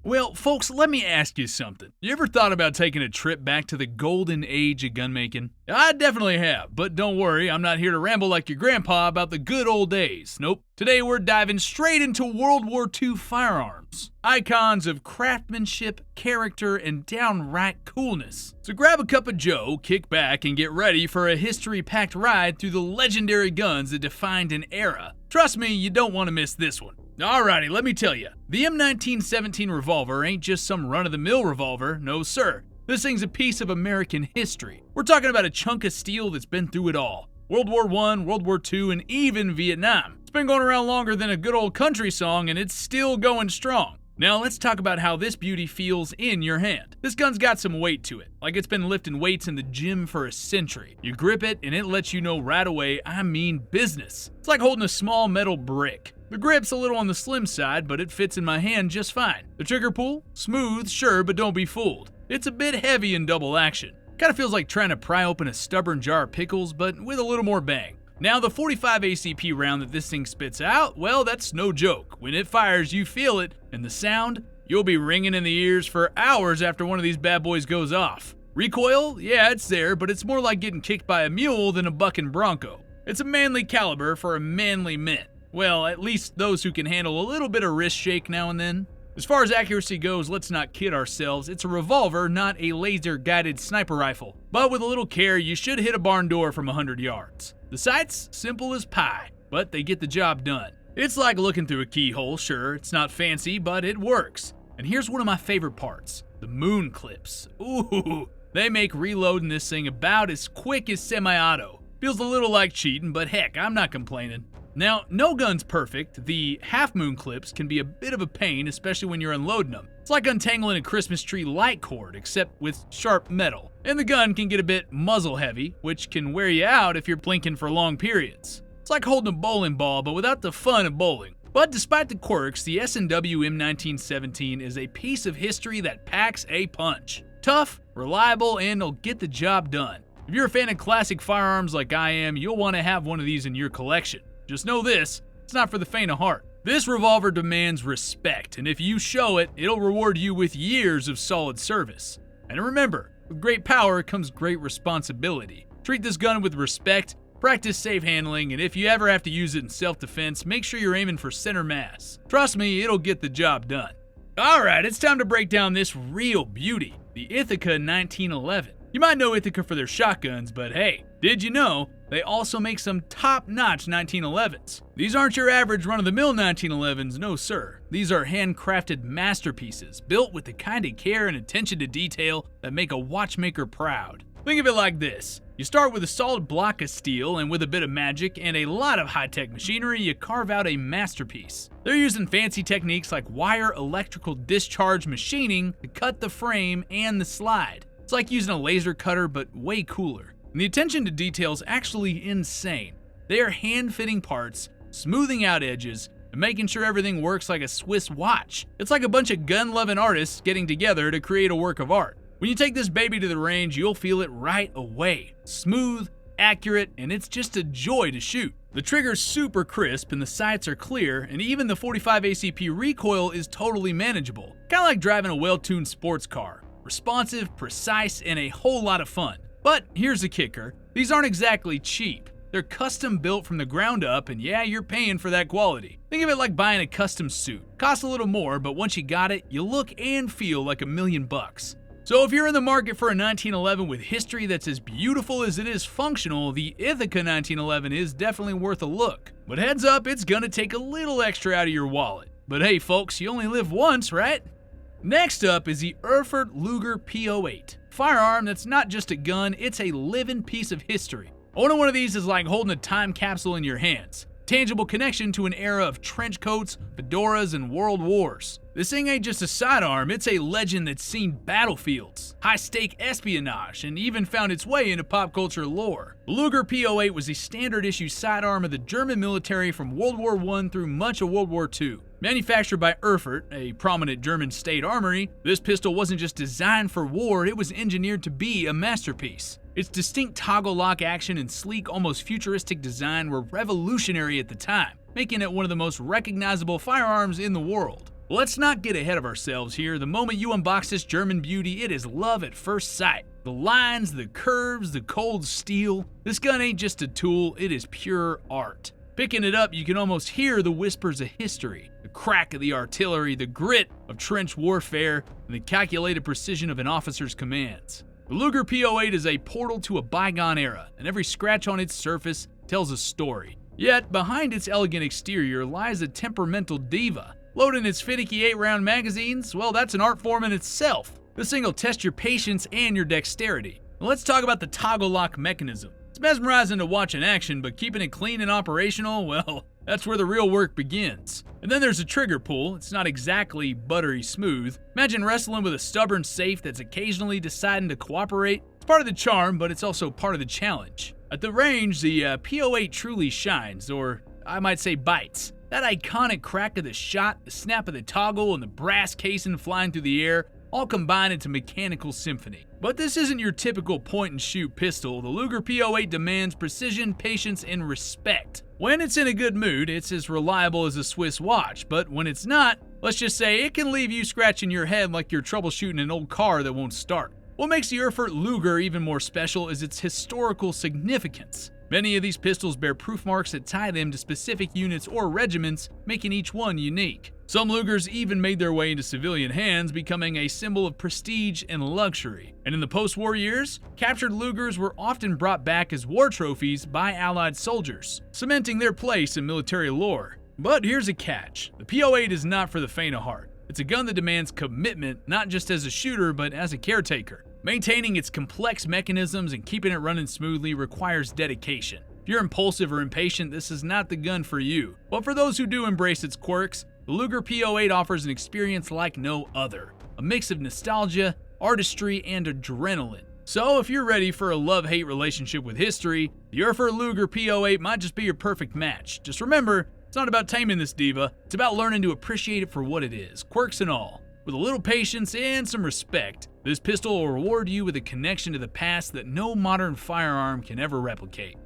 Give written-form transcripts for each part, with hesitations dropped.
Well, folks, let me ask you something. You ever thought about taking a trip back to the golden age of gunmaking? I definitely have, but don't worry, I'm not here to ramble like your grandpa about the good old days. Nope. Today we're diving straight into World War II firearms. Icons of craftsmanship, character, and downright coolness. So grab a cup of joe, kick back, and get ready for a history-packed ride through the legendary guns that defined an era. Trust me, you don't want to miss this one. Alrighty, let me tell you, the M1917 Revolver ain't just some run-of-the-mill revolver, no sir. This thing's a piece of American history. We're talking about a chunk of steel that's been through it all. World War I, World War II, and even Vietnam. It's been going around longer than a good old country song, and it's still going strong. Now let's talk about how this beauty feels in your hand. This gun's got some weight to it, like it's been lifting weights in the gym for a century. You grip it, and it lets you know right away, I mean business. It's like holding a small metal brick. The grip's a little on the slim side, but it fits in my hand just fine. The trigger pull? Smooth, sure, but don't be fooled. It's a bit heavy in double action. Kinda feels like trying to pry open a stubborn jar of pickles, but with a little more bang. Now the 45 ACP round that this thing spits out, well, that's no joke. When it fires, you feel it, and the sound? You'll be ringing in the ears for hours after one of these bad boys goes off. Recoil? Yeah, it's there, but it's more like getting kicked by a mule than a bucking bronco. It's a manly caliber for a manly men. Well, at least those who can handle a little bit of wrist shake now and then. As far as accuracy goes, let's not kid ourselves. It's a revolver, not a laser-guided sniper rifle. But with a little care, you should hit a barn door from 100 yards. The sights? Simple as pie, but they get the job done. It's like looking through a keyhole, sure. It's not fancy, but it works. And here's one of my favorite parts. The moon clips. Ooh, they make reloading this thing about as quick as semi-auto. Feels a little like cheating, but heck, I'm not complaining. Now, no gun's perfect. The half-moon clips can be a bit of a pain, especially when you're unloading them. It's like untangling a Christmas tree light cord, except with sharp metal. And the gun can get a bit muzzle-heavy, which can wear you out if you're blinking for long periods. It's like holding a bowling ball, but without the fun of bowling. But despite the quirks, the S&W M1917 is a piece of history that packs a punch. Tough, reliable, and will get the job done. If you're a fan of classic firearms like I am, you'll want to have one of these in your collection. Just know this, it's not for the faint of heart. This revolver demands respect, and if you show it, it'll reward you with years of solid service. And remember, with great power comes great responsibility. Treat this gun with respect, practice safe handling, and if you ever have to use it in self-defense, make sure you're aiming for center mass. Trust me, it'll get the job done. Alright, it's time to break down this real beauty, the Itacha 1911. You might know Itacha for their shotguns, but hey, did you know they also make some top-notch 1911s? These aren't your average run-of-the-mill 1911s, no sir. These are handcrafted masterpieces, built with the kind of care and attention to detail that make a watchmaker proud. Think of it like this. You start with a solid block of steel, and with a bit of magic and a lot of high-tech machinery, you carve out a masterpiece. They're using fancy techniques like wire electrical discharge machining to cut the frame and the slide. It's like using a laser cutter, but way cooler. And the attention to detail is actually insane. They are hand-fitting parts, smoothing out edges, and making sure everything works like a Swiss watch. It's like a bunch of gun-loving artists getting together to create a work of art. When you take this baby to the range, you'll feel it right away. Smooth, accurate, and it's just a joy to shoot. The trigger's super crisp and the sights are clear, and even the 45 ACP recoil is totally manageable. Kinda like driving a well-tuned sports car. Responsive, precise, and a whole lot of fun. But here's the kicker, these aren't exactly cheap. They're custom built from the ground up, and yeah, you're paying for that quality. Think of it like buying a custom suit. Costs a little more, but once you got it, you look and feel like $1,000,000. So if you're in the market for a 1911 with history that's as beautiful as it is functional, the Itacha 1911 is definitely worth a look. But heads up, it's gonna take a little extra out of your wallet. But hey folks, you only live once, right? Next up is the Erfurt Luger P-38. Firearm that's not just a gun, it's a living piece of history. Owning one of these is like holding a time capsule in your hands. Tangible connection to an era of trench coats, fedoras, and world wars. This thing ain't just a sidearm, it's a legend that's seen battlefields, high-stake espionage, and even found its way into pop culture lore. The Luger P-38 was the standard-issue sidearm of the German military from World War I through much of World War II. Manufactured by Erfurt, a prominent German state armory, this pistol wasn't just designed for war, it was engineered to be a masterpiece. Its distinct toggle lock action and sleek, almost futuristic design were revolutionary at the time, making it one of the most recognizable firearms in the world. Let's not get ahead of ourselves here. The moment you unbox this German beauty, it is love at first sight. The lines, the curves, the cold steel. This gun ain't just a tool, it is pure art. Picking it up, you can almost hear the whispers of history, the crack of the artillery, the grit of trench warfare, and the calculated precision of an officer's commands. The Luger P-38 is a portal to a bygone era, and every scratch on its surface tells a story. Yet, behind its elegant exterior lies a temperamental diva. Loading its finicky 8-round magazines, well, that's an art form in itself. This thing will test your patience and your dexterity. Now, let's talk about the toggle lock mechanism. It's mesmerizing to watch in action, but keeping it clean and operational, well, that's where the real work begins. And then there's a trigger pull. It's not exactly buttery smooth. Imagine wrestling with a stubborn safe that's occasionally deciding to cooperate. It's part of the charm, but it's also part of the challenge. At the range, the P-08 truly shines, or I might say bites. That iconic crack of the shot, the snap of the toggle, and the brass casing flying through the air all combine into mechanical symphony. But this isn't your typical point-and-shoot pistol. The Luger P-08 demands precision, patience, and respect. When it's in a good mood, it's as reliable as a Swiss watch, but when it's not, let's just say it can leave you scratching your head like you're troubleshooting an old car that won't start. What makes the Erfurt Luger even more special is its historical significance. Many of these pistols bear proof marks that tie them to specific units or regiments, making each one unique. Some Lugers even made their way into civilian hands, becoming a symbol of prestige and luxury. And in the post-war years, captured Lugers were often brought back as war trophies by Allied soldiers, cementing their place in military lore. But here's a catch. The P-08 is not for the faint of heart. It's a gun that demands commitment, not just as a shooter, but as a caretaker. Maintaining its complex mechanisms and keeping it running smoothly requires dedication. If you're impulsive or impatient, this is not the gun for you. But for those who do embrace its quirks, the Luger P-08 offers an experience like no other. A mix of nostalgia, artistry, and adrenaline. So if you're ready for a love-hate relationship with history, the Erfurt Luger P-08 might just be your perfect match. Just remember, it's not about taming this diva, it's about learning to appreciate it for what it is, quirks and all. With a little patience and some respect, this pistol will reward you with a connection to the past that no modern firearm can ever replicate.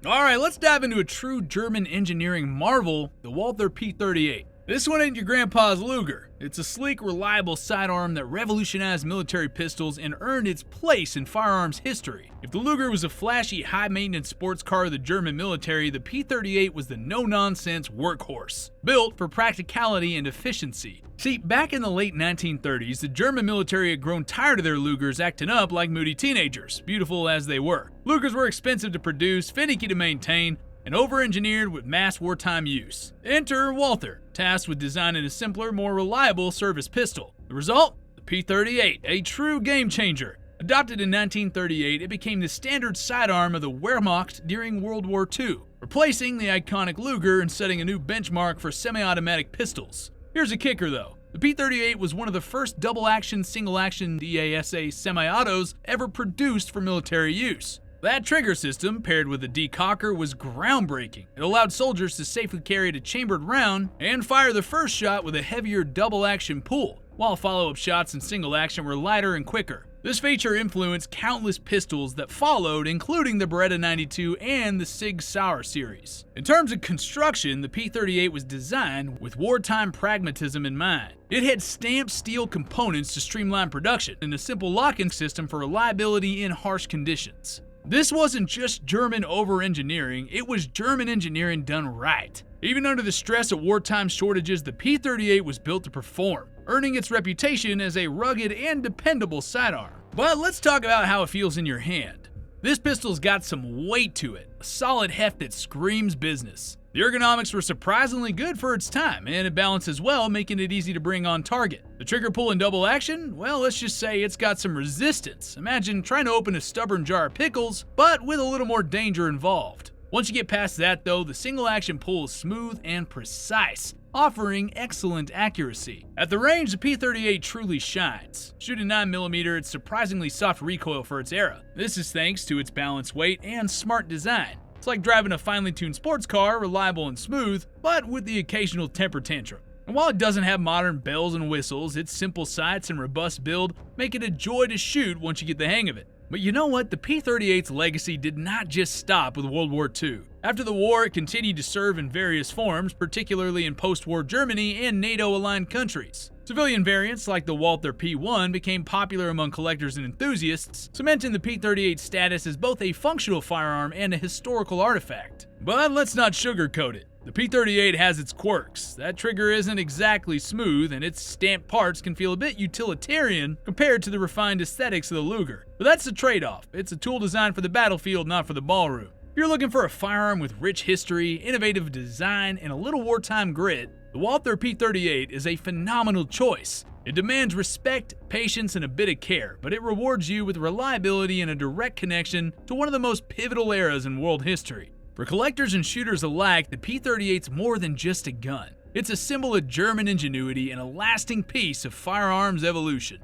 Alright, let's dive into a true German engineering marvel, the Walther P-38. This one ain't your grandpa's Luger. It's a sleek, reliable sidearm that revolutionized military pistols and earned its place in firearms history. If the Luger was a flashy, high-maintenance sports car of the German military, the P-38 was the no-nonsense workhorse, built for practicality and efficiency. See, back in the late 1930s, the German military had grown tired of their Lugers acting up like moody teenagers, beautiful as they were. Lugers were expensive to produce, finicky to maintain, and over-engineered with mass wartime use. Enter Walther, tasked with designing a simpler, more reliable service pistol. The result? The P-38, a true game-changer. Adopted in 1938, it became the standard sidearm of the Wehrmacht during World War II, replacing the iconic Luger and setting a new benchmark for semi-automatic pistols. Here's a kicker though. The P-38 was one of the first double-action, single-action DASA semi-autos ever produced for military use. That trigger system, paired with a decocker, was groundbreaking. It allowed soldiers to safely carry a chambered round and fire the first shot with a heavier double-action pull, while follow-up shots in single action were lighter and quicker. This feature influenced countless pistols that followed, including the Baretta 92 and the Sig Sauer series. In terms of construction, the P-38 was designed with wartime pragmatism in mind. It had stamped steel components to streamline production and a simple locking system for reliability in harsh conditions. This wasn't just German over-engineering, it was German engineering done right. Even under the stress of wartime shortages, the P-38 was built to perform, earning its reputation as a rugged and dependable sidearm. But let's talk about how it feels in your hand. This pistol's got some weight to it, a solid heft that screams business. The ergonomics were surprisingly good for its time, and it balances well, making it easy to bring on target. The trigger pull in double action? Well, let's just say it's got some resistance. Imagine trying to open a stubborn jar of pickles, but with a little more danger involved. Once you get past that though, the single action pull is smooth and precise, offering excellent accuracy. At the range, the P-38 truly shines. Shooting 9mm, it's surprisingly soft recoil for its era. This is thanks to its balanced weight and smart design. It's like driving a finely tuned sports car, reliable and smooth, but with the occasional temper tantrum. And while it doesn't have modern bells and whistles, its simple sights and robust build make it a joy to shoot once you get the hang of it. But you know what? The P-38's legacy did not just stop with World War II. After the war, it continued to serve in various forms, particularly in post-war Germany and NATO-aligned countries. Civilian variants like the Walther P-1 became popular among collectors and enthusiasts, cementing the P-38's status as both a functional firearm and a historical artifact. But let's not sugarcoat it. The P-38 has its quirks. That trigger isn't exactly smooth, and its stamped parts can feel a bit utilitarian compared to the refined aesthetics of the Luger. But that's the trade-off. It's a tool designed for the battlefield, not for the ballroom. If you're looking for a firearm with rich history, innovative design, and a little wartime grit, the Walther P-38 is a phenomenal choice. It demands respect, patience, and a bit of care, but it rewards you with reliability and a direct connection to one of the most pivotal eras in world history. For collectors and shooters alike, the P-38's more than just a gun. It's a symbol of German ingenuity and a lasting piece of firearms evolution.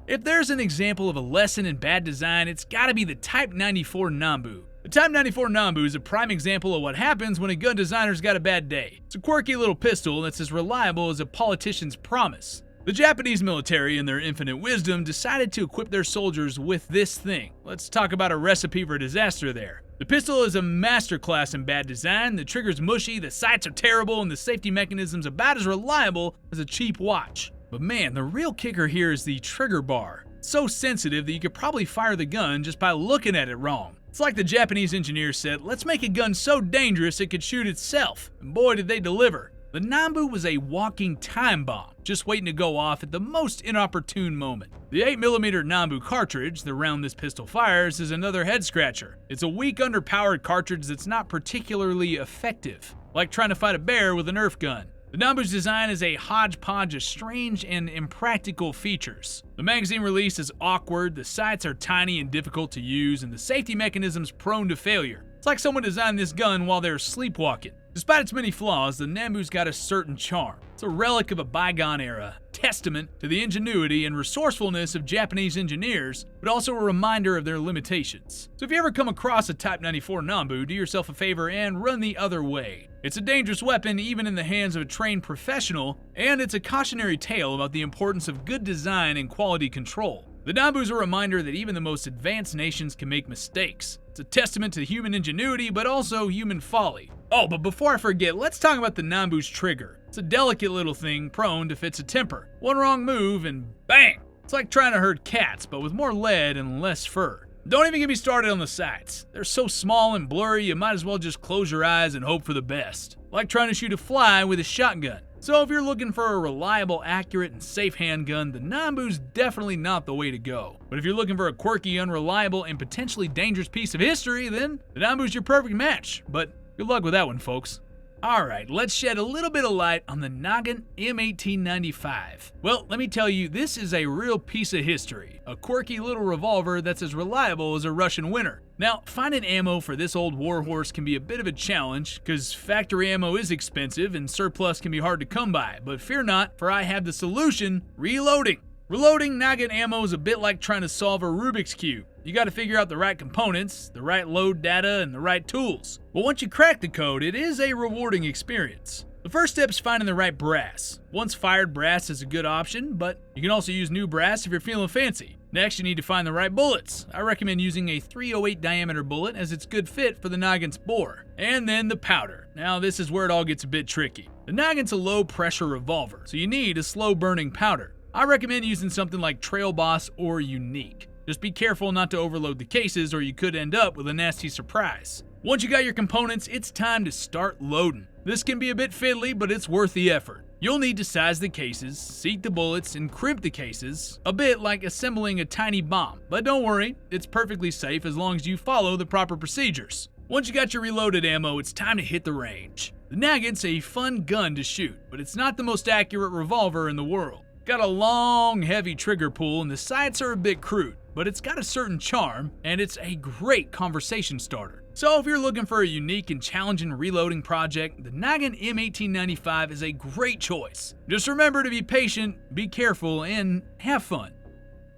If there's an example of a lesson in bad design, it's gotta be the Type 94 Nambu. The Type 94 Nambu is a prime example of what happens when a gun designer's got a bad day. It's a quirky little pistol that's as reliable as a politician's promise. The Japanese military, in their infinite wisdom, decided to equip their soldiers with this thing. Let's talk about a recipe for disaster there. The pistol is a masterclass in bad design, the trigger's mushy, the sights are terrible, and the safety mechanism's about as reliable as a cheap watch. But man, the real kicker here is the trigger bar. It's so sensitive that you could probably fire the gun just by looking at it wrong. It's like the Japanese engineers said, let's make a gun so dangerous it could shoot itself. And boy, did they deliver. The Nambu was a walking time bomb, just waiting to go off at the most inopportune moment. The 8mm Nambu cartridge, the round this pistol fires, is another head scratcher. It's a weak, underpowered cartridge that's not particularly effective, like trying to fight a bear with a Nerf gun. The Nambu's design is a hodgepodge of strange and impractical features. The magazine release is awkward, the sights are tiny and difficult to use, and the safety mechanism's prone to failure. It's like someone designed this gun while they were sleepwalking. Despite its many flaws, the Nambu's got a certain charm. It's a relic of a bygone era, testament to the ingenuity and resourcefulness of Japanese engineers, but also a reminder of their limitations. So if you ever come across a Type 94 Nambu, do yourself a favor and run the other way. It's a dangerous weapon even in the hands of a trained professional, and it's a cautionary tale about the importance of good design and quality control. The Nambu's a reminder that even the most advanced nations can make mistakes. It's a testament to human ingenuity, but also human folly. Oh, but before I forget, let's talk about the Nambu's trigger. It's a delicate little thing prone to fits a temper. One wrong move and bang! It's like trying to herd cats, but with more lead and less fur. Don't even get me started on the sights. They're so small and blurry, you might as well just close your eyes and hope for the best. Like trying to shoot a fly with a shotgun. So if you're looking for a reliable, accurate, and safe handgun, the Nambu's definitely not the way to go. But if you're looking for a quirky, unreliable, and potentially dangerous piece of history, then the Nambu's your perfect match. But good luck with that one, folks. Alright, let's shed a little bit of light on the Nagant M1895. Well, let me tell you, this is a real piece of history. A quirky little revolver that's as reliable as a Russian winter. Now, finding ammo for this old warhorse can be a bit of a challenge, because factory ammo is expensive and surplus can be hard to come by. But fear not, for I have the solution: reloading. Reloading Nagant ammo is a bit like trying to solve a Rubik's Cube. You gotta figure out the right components, the right load data, and the right tools. But once you crack the code, it is a rewarding experience. The first step is finding the right brass. Once fired brass is a good option, but you can also use new brass if you're feeling fancy. Next, you need to find the right bullets. I recommend using a .308 diameter bullet as it's good fit for the Nagant's bore. And then the powder. Now this is where it all gets a bit tricky. The Nagant's a low pressure revolver, so you need a slow burning powder. I recommend using something like Trail Boss or Unique. Just be careful not to overload the cases or you could end up with a nasty surprise. Once you got your components, it's time to start loading. This can be a bit fiddly, but it's worth the effort. You'll need to size the cases, seat the bullets, and crimp the cases, a bit like assembling a tiny bomb. But don't worry, it's perfectly safe as long as you follow the proper procedures. Once you got your reloaded ammo, it's time to hit the range. The Nagant's a fun gun to shoot, but it's not the most accurate revolver in the world. Got a long, heavy trigger pull and the sights are a bit crude, but it's got a certain charm and it's a great conversation starter. So if you're looking for a unique and challenging reloading project, the Nagant M1895 is a great choice. Just remember to be patient, be careful, and have fun.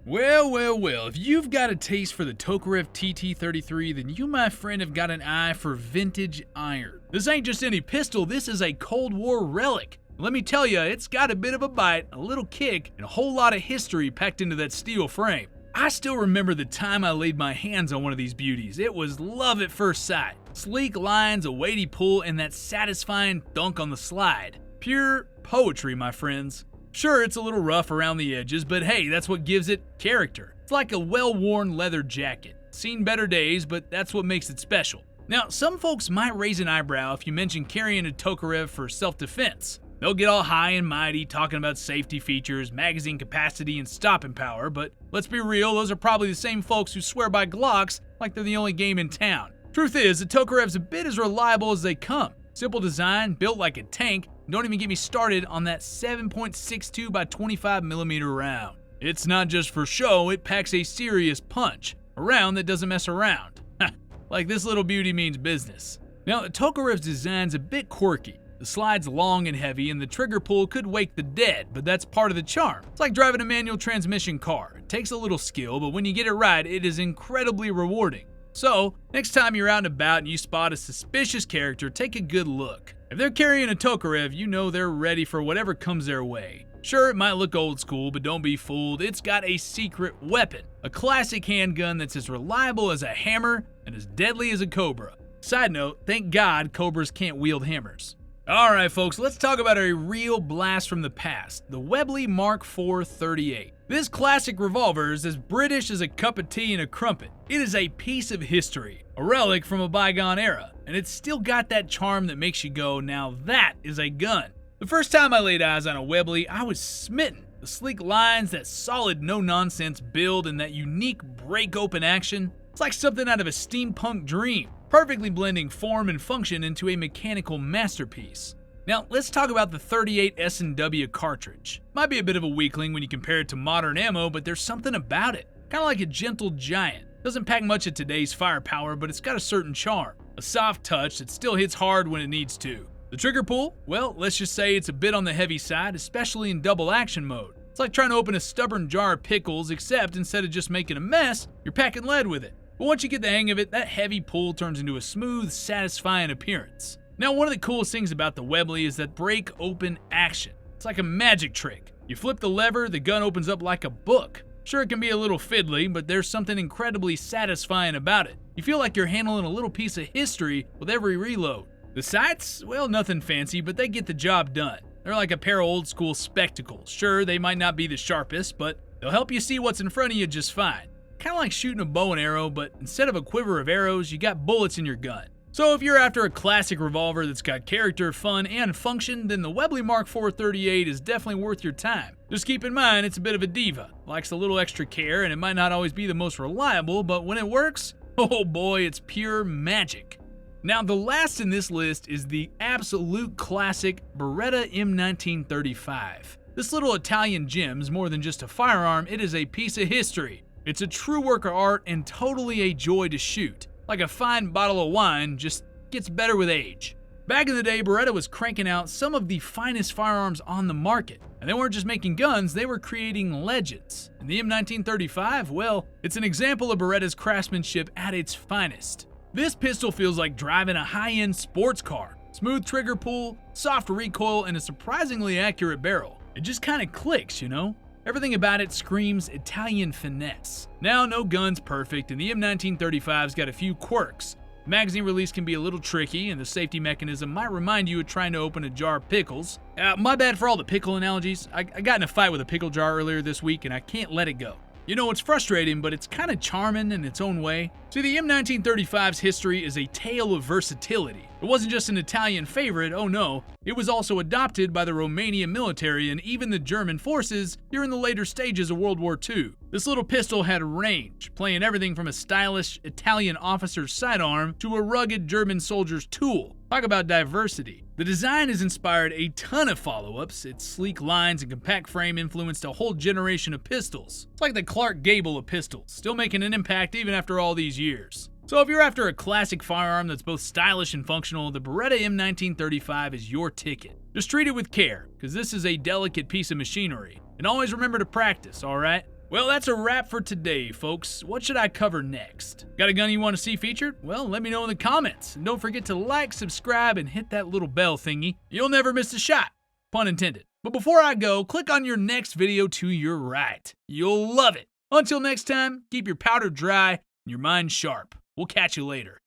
Well, if you've got a taste for the Tokarev TT-33, then you, my friend, have got an eye for vintage iron. This ain't just any pistol, this is a Cold War relic. Let me tell you, it's got a bit of a bite, a little kick, and a whole lot of history packed into that steel frame. I still remember the time I laid my hands on one of these beauties. It was love at first sight. Sleek lines, a weighty pull, and that satisfying thunk on the slide. Pure poetry, my friends. Sure, it's a little rough around the edges, but hey, that's what gives it character. It's like a well-worn leather jacket. Seen better days, but that's what makes it special. Now, some folks might raise an eyebrow if you mention carrying a Tokarev for self-defense. They'll get all high and mighty talking about safety features, magazine capacity, and stopping power, but let's be real, those are probably the same folks who swear by Glocks like they're the only game in town. Truth is, the Tokarev's a bit as reliable as they come. Simple design, built like a tank, and don't even get me started on that 7.62 by 25mm round. It's not just for show, it packs a serious punch. A round that doesn't mess around. Like this little beauty means business. Now, the Tokarev's design's a bit quirky. The slide's long and heavy, and the trigger pull could wake the dead, but that's part of the charm. It's like driving a manual transmission car. It takes a little skill, but when you get it right, it is incredibly rewarding. So, next time you're out and about and you spot a suspicious character, take a good look. If they're carrying a Tokarev, you know they're ready for whatever comes their way. Sure, it might look old school, but don't be fooled. It's got a secret weapon. A classic handgun that's as reliable as a hammer and as deadly as a Cobra. Side note, thank God Cobras can't wield hammers. Alright folks, let's talk about a real blast from the past, the Webley MK IV 38. This classic revolver is as British as a cup of tea and a crumpet. It is a piece of history, a relic from a bygone era, and it's still got that charm that makes you go, now that is a gun. The first time I laid eyes on a Webley, I was smitten. The sleek lines, that solid no-nonsense build, and that unique break-open action, it's like something out of a steampunk dream, perfectly blending form and function into a mechanical masterpiece. Now, let's talk about the 38 S&W cartridge. Might be a bit of a weakling when you compare it to modern ammo, but there's something about it. Kind of like a gentle giant. Doesn't pack much of today's firepower, but it's got a certain charm. A soft touch that still hits hard when it needs to. The trigger pull? Well, let's just say it's a bit on the heavy side, especially in double action mode. It's like trying to open a stubborn jar of pickles, except instead of just making a mess, you're packing lead with it. But once you get the hang of it, that heavy pull turns into a smooth, satisfying appearance. Now, one of the coolest things about the Webley is that break-open action. It's like a magic trick. You flip the lever, the gun opens up like a book. Sure, it can be a little fiddly, but there's something incredibly satisfying about it. You feel like you're handling a little piece of history with every reload. The sights? Well, nothing fancy, but they get the job done. They're like a pair of old-school spectacles. Sure, they might not be the sharpest, but they'll help you see what's in front of you just fine. Kind of like shooting a bow and arrow, but instead of a quiver of arrows, you got bullets in your gun. So if you're after a classic revolver that's got character, fun, and function, then the Webley MK IV 38 is definitely worth your time. Just keep in mind, it's a bit of a diva. Likes a little extra care, and it might not always be the most reliable, but when it works, oh boy, it's pure magic. Now, the last in this list is the absolute classic Baretta M1935. This little Italian gem's more than just a firearm, it is a piece of history. It's a true work of art and totally a joy to shoot. Like a fine bottle of wine, just gets better with age. Back in the day, Baretta was cranking out some of the finest firearms on the market. And they weren't just making guns, they were creating legends. And the M1935, well, it's an example of Beretta's craftsmanship at its finest. This pistol feels like driving a high-end sports car. Smooth trigger pull, soft recoil, and a surprisingly accurate barrel. It just kind of clicks, you know? Everything about it screams Italian finesse. Now, no gun's perfect, and the M1935's got a few quirks. The magazine release can be a little tricky, and the safety mechanism might remind you of trying to open a jar of pickles. My bad for all the pickle analogies. I got in a fight with a pickle jar earlier this week, and I can't let it go. You know, it's frustrating, but it's kind of charming in its own way. See, the M1935's history is a tale of versatility. It wasn't just an Italian favorite, oh no, it was also adopted by the Romanian military and even the German forces during the later stages of World War II. This little pistol had range, playing everything from a stylish Italian officer's sidearm to a rugged German soldier's tool. Talk about diversity. The design has inspired a ton of follow-ups. Its sleek lines and compact frame influenced a whole generation of pistols. It's like the Clark Gable of pistols, still making an impact even after all these years. So if you're after a classic firearm that's both stylish and functional, the Baretta M1935 is your ticket. Just treat it with care, because this is a delicate piece of machinery. And always remember to practice, alright? Well, that's a wrap for today, folks. What should I cover next? Got a gun you want to see featured? Well, let me know in the comments. And don't forget to like, subscribe, and hit that little bell thingy. You'll never miss a shot. Pun intended. But before I go, click on your next video to your right. You'll love it. Until next time, keep your powder dry and your mind sharp. We'll catch you later.